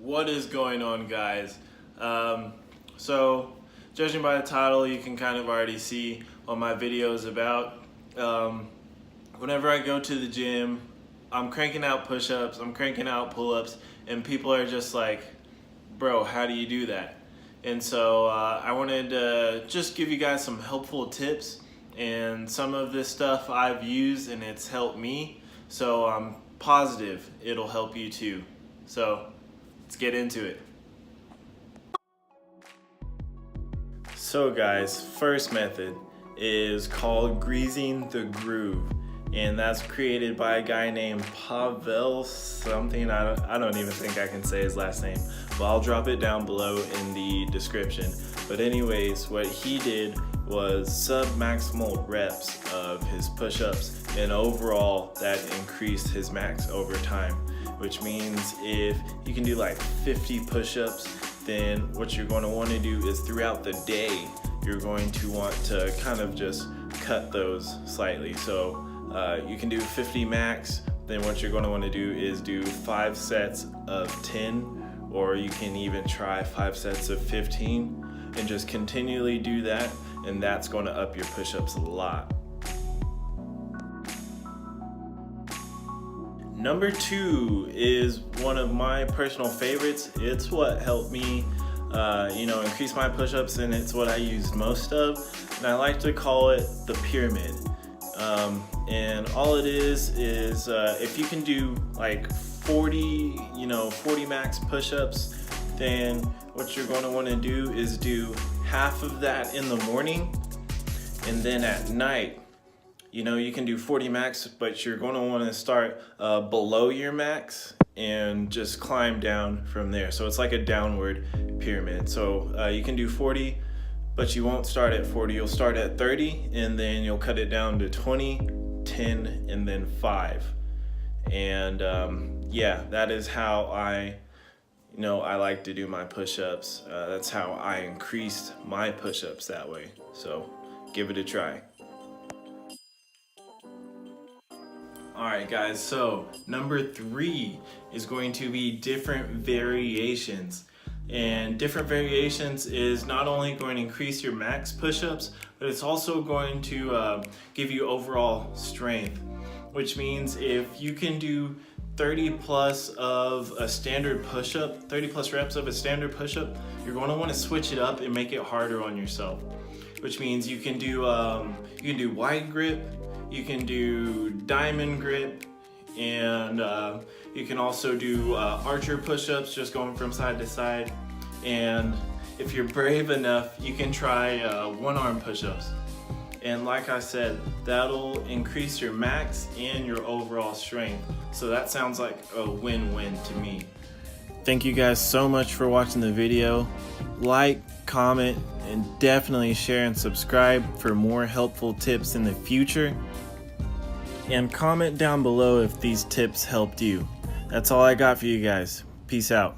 What is going on, guys? So judging by the title, you can kind of already see what my video is about. Whenever I go to the gym, I'm cranking out push-ups, I'm cranking out pull-ups, and people are just like, bro, how do you do that? And so I wanted to just give you guys some helpful tips, and some of this stuff I've used and it's helped me, so I'm positive it'll help you too. So let's get into it. So guys, first method is called greasing the groove, and that's created by a guy named Pavel something. I don't even think I can say his last name, but I'll drop it down below in the description. But anyways, what he did was sub-maximal reps of his push-ups, and overall that increased his max over time, which means if you can do like 50 push-ups, then what you're going to want to do is throughout the day you're going to want to kind of just cut those slightly. So you can do 50 max, then what you're going to want to do is do 5 sets of 10, or you can even try 5 sets of 15 and just continually do that, and that's going to up your push-ups a lot. Number 2 is one of my personal favorites. It's what helped me increase my push-ups, and it's what I use most of, and I like to call it the pyramid. And all it is if you can do like 40 max push-ups, then what you're going to want to do is do half of that in the morning, and then at night, you can do 40 max, but you're going to want to start below your max and just climb down from there. So it's like a downward pyramid. So you can do 40, but you won't start at 40. You'll start at 30, and then you'll cut it down to 20, 10, and then 5. And yeah, that is how I like to do my push-ups. That's how I increased my push-ups that way. So give it a try. Alright guys, so number 3 is going to be different variations. And different variations is not only going to increase your max push-ups, but it's also going to give you overall strength. Which means if you can do 30 plus of a standard push-up, 30 plus reps of a standard push-up, you're going to want to switch it up and make it harder on yourself. Which means you can do wide grip, you can do diamond grip, and you can also do archer push-ups, just going from side to side. And if you're brave enough, you can try one-arm push-ups. And like I said, that'll increase your max and your overall strength. So that sounds like a win-win to me. Thank you guys so much for watching the video. Like, comment, and definitely share and subscribe for more helpful tips in the future. And comment down below if these tips helped you. That's all I got for you guys. Peace out.